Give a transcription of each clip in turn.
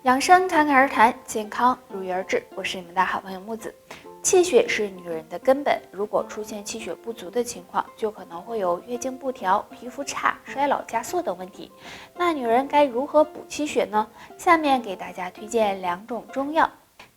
养生侃侃而谈，健康如约而至。我是你们的好朋友木子。气血是女人的根本，如果出现气血不足的情况，就可能会有月经不调、皮肤差、衰老加速等问题。那女人该如何补气血呢？下面给大家推荐2种中药。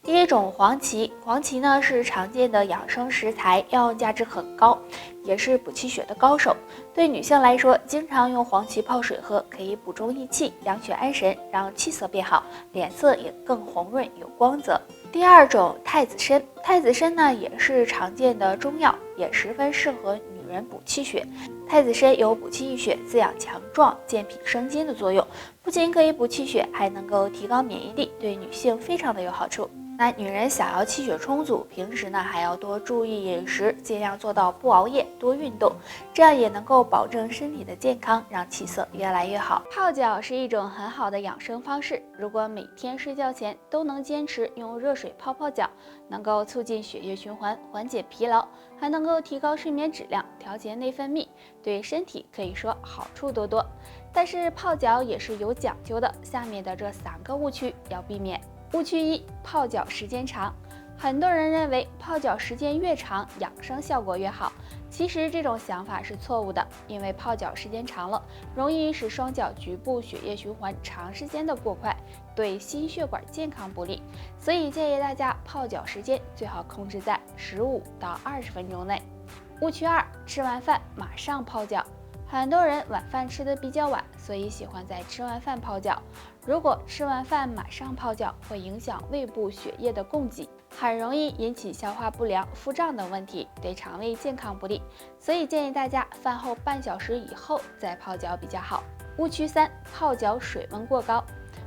第一种黄芪，黄芪呢是常见的养生食材，药用价值很高，也是补气血的高手。对女性来说，经常用黄芪泡水喝，可以补中益气、养血安神，让气色变好，脸色也更红润有光泽。第二种太子参，太子参呢也是常见的中药，也十分适合女人补气血。太子参有补气益血、滋养强壮、健脾生津的作用，不仅可以补气血，还能够提高免疫力，对女性非常的有好处。那女人想要气血充足，平时呢还要多注意饮食，尽量做到不熬夜，多运动，这样也能够保证身体的健康，让气色越来越好。泡脚是一种很好的养生方式，如果每天睡觉前都能坚持用热水泡泡脚，能够促进血液循环，缓解疲劳，还能够提高睡眠质量，调节内分泌，对身体可以说好处多多。但是泡脚也是有讲究的，下面的这3个误区要避免。误区1：泡脚时间长。很多人认为泡脚时间越长，养生效果越好。其实这种想法是错误的，因为泡脚时间长了，容易使双脚局部血液循环长时间的过快，对心血管健康不利。所以建议大家泡脚时间最好控制在15到20分钟内。误区2：吃完饭马上泡脚。很多人晚饭吃得比较晚，所以喜欢在吃完饭泡脚。如果吃完饭马上泡脚，会影响胃部血液的供给，很容易引起消化不良、腹胀等问题，对肠胃健康不利。所以建议大家饭后半小时以后再泡脚比较好。误区3：泡脚水温过高。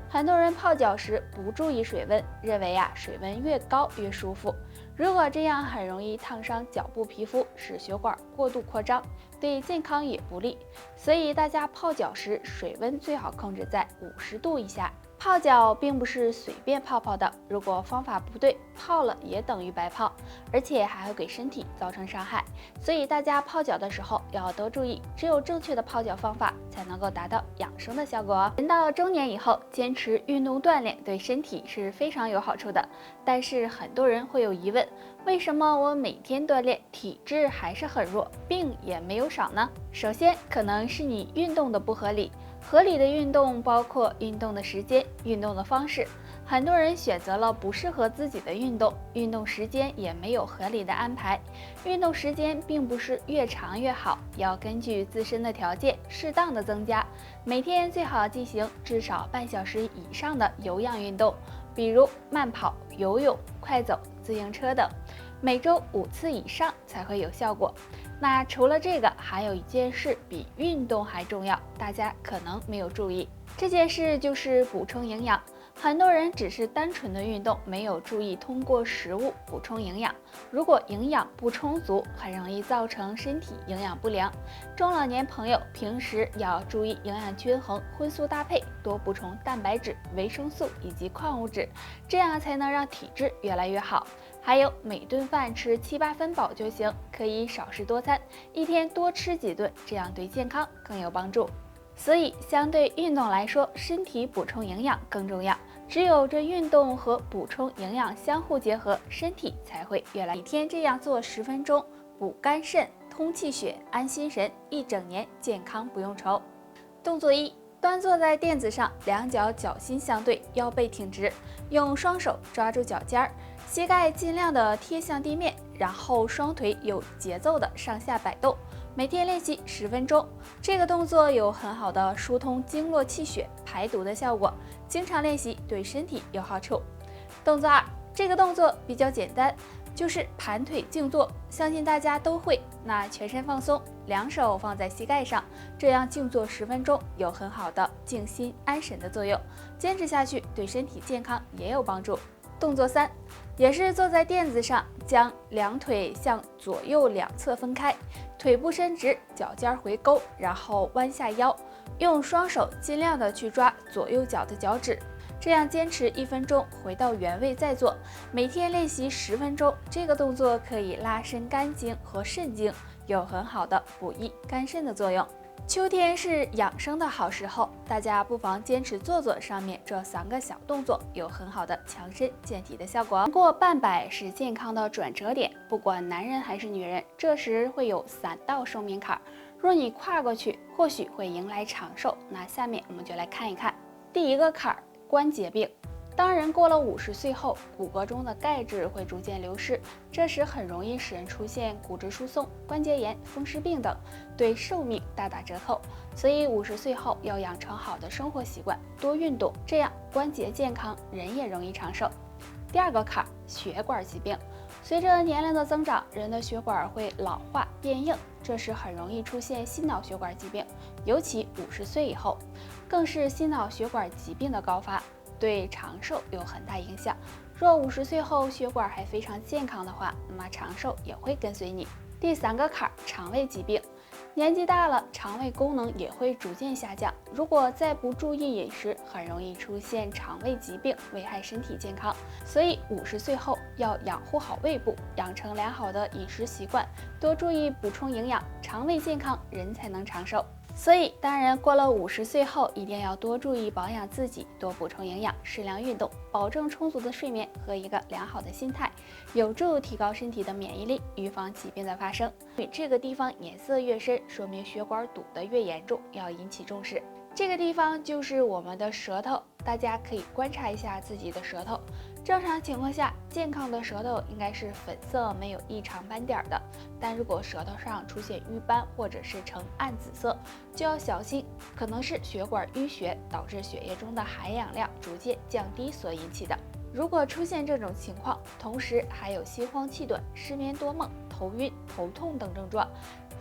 很多人泡脚时不注意水温，认为水温越高越舒服。如果这样很容易烫伤脚部皮肤，使血管过度扩张，对健康也不利。所以大家泡脚时水温最好控制在50度以下。泡脚并不是随便泡泡的，如果方法不对，泡了也等于白泡，而且还会给身体造成伤害。所以大家泡脚的时候要多注意，只有正确的泡脚方法才能够达到养生的效果哦。人到中年以后，坚持运动锻炼对身体是非常有好处的。但是很多人会有疑问，为什么我每天锻炼，体质还是很弱，病也没有少呢？首先，可能是你运动的不合理。合理的运动包括运动的时间、运动的方式。很多人选择了不适合自己的运动，运动时间也没有合理的安排。运动时间并不是越长越好，要根据自身的条件适当的增加。每天最好进行至少半小时以上的有氧运动，比如慢跑、游泳、快走、自行车等。每周5次以上才会有效果。那除了这个，还有一件事比运动还重要，大家可能没有注意。这件事就是补充营养。很多人只是单纯的运动，没有注意通过食物补充营养。如果营养不充足，很容易造成身体营养不良。中老年朋友平时要注意营养均衡、荤素搭配，多补充蛋白质、维生素以及矿物质，这样才能让体质越来越好。还有每顿饭吃7、8分饱就行，可以少食多餐，一天多吃几顿，这样对健康更有帮助。所以相对运动来说，身体补充营养更重要。只有这运动和补充营养相互结合，身体才会越来越好。每天这样做10分钟，补肝肾、通气血、安心神，一整年健康不用愁。动作1：端坐在垫子上，两脚脚心相对，腰背挺直，用双手抓住脚尖儿，膝盖尽量的贴向地面，然后双腿有节奏的上下摆动。每天练习10分钟，这个动作有很好的疏通经络气血、排毒的效果，经常练习对身体有好处。动作2：这个动作比较简单，就是盘腿静坐，相信大家都会。那全身放松，两手放在膝盖上，这样静坐10分钟，有很好的静心安神的作用。坚持下去，对身体健康也有帮助。动作3：也是坐在垫子上，将两腿向左右两侧分开，腿部伸直，脚尖回勾，然后弯下腰，用双手尽量的去抓左右脚的脚趾，这样坚持1分钟，回到原位再做。每天练习10分钟，这个动作可以拉伸肝经和肾经，有很好的补益肝肾的作用。秋天是养生的好时候，大家不妨坚持做做上面这3个小动作，有很好的强身健体的效果。年过半百是健康的转折点，不管男人还是女人，这时会有3道生命坎儿。若你跨过去，或许会迎来长寿。那下面我们就来看一看第一个坎儿：关节病。当人过了50岁后，骨骼中的钙质会逐渐流失，这时很容易使人出现骨质疏松、关节炎、风湿病等，对寿命大打折扣。所以50岁后要养成好的生活习惯，多运动，这样关节健康，人也容易长寿。第二个坎儿：血管疾病。随着年龄的增长，人的血管会老化变硬，这时很容易出现心脑血管疾病，尤其50岁以后，更是心脑血管疾病的高发。对长寿有很大影响。若50岁后血管还非常健康的话，那么长寿也会跟随你。第3个坎儿：肠胃疾病。年纪大了，肠胃功能也会逐渐下降，如果再不注意饮食，很容易出现肠胃疾病，危害身体健康。所以50岁后要养护好胃部，养成良好的饮食习惯，多注意补充营养，肠胃健康，人才能长寿。所以，当然过了50岁后，一定要多注意保养自己，多补充营养，适量运动，保证充足的睡眠和一个良好的心态，有助提高身体的免疫力，预防疾病的发生。这个地方颜色越深，说明血管堵得越严重，要引起重视。这个地方就是我们的舌头，大家可以观察一下自己的舌头。正常情况下，健康的舌头应该是粉色，没有异常斑点的。但如果舌头上出现瘀斑或者是呈暗紫色，就要小心，可能是血管淤血导致血液中的含氧量逐渐降低所引起的。如果出现这种情况，同时还有心慌气短、失眠多梦、头晕、头痛等症状，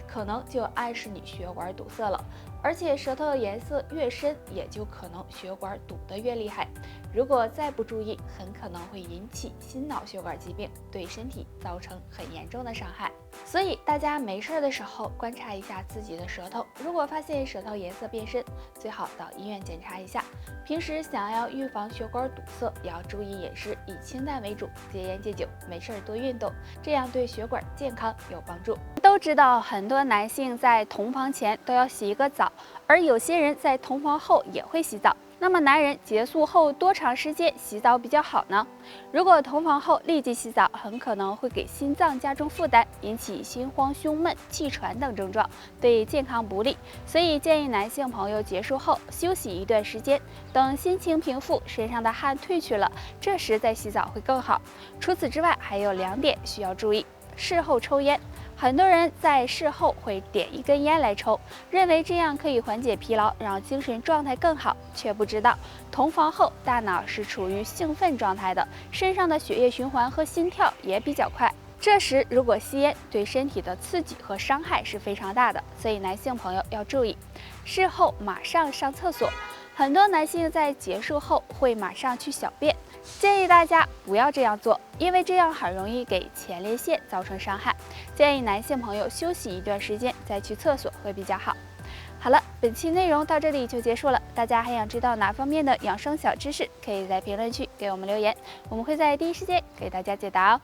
可能就暗示你血管堵塞了。而且舌头的颜色越深，也就可能血管堵得越厉害。如果再不注意，很可能会引起心脑血管疾病，对身体造成很严重的伤害。所以大家没事的时候观察一下自己的舌头，如果发现舌头颜色变深，最好到医院检查一下。平时想要预防血管堵塞，也要注意饮食，以清淡为主，戒烟戒酒，没事多运动，这样对血管健康有帮助。都知道很多男性在同房前都要洗一个澡，而有些人在同房后也会洗澡。那么男人结束后多长时间洗澡比较好呢？如果同房后立即洗澡，很可能会给心脏加重负担，引起心慌、胸闷、气喘等症状，对健康不利。所以建议男性朋友结束后休息一段时间，等心情平复，身上的汗退去了，这时再洗澡会更好。除此之外，还有2点需要注意。事后抽烟，很多人在事后会点一根烟来抽，认为这样可以缓解疲劳，让精神状态更好，却不知道同房后大脑是处于兴奋状态的，身上的血液循环和心跳也比较快。这时如果吸烟，对身体的刺激和伤害是非常大的，所以男性朋友要注意。事后马上上厕所，很多男性在结束后会马上去小便，建议大家不要这样做，因为这样很容易给前列腺造成伤害。建议男性朋友休息一段时间再去厕所会比较好。好了，本期内容到这里就结束了。大家还想知道哪方面的养生小知识，可以在评论区给我们留言，我们会在第一时间给大家解答哦。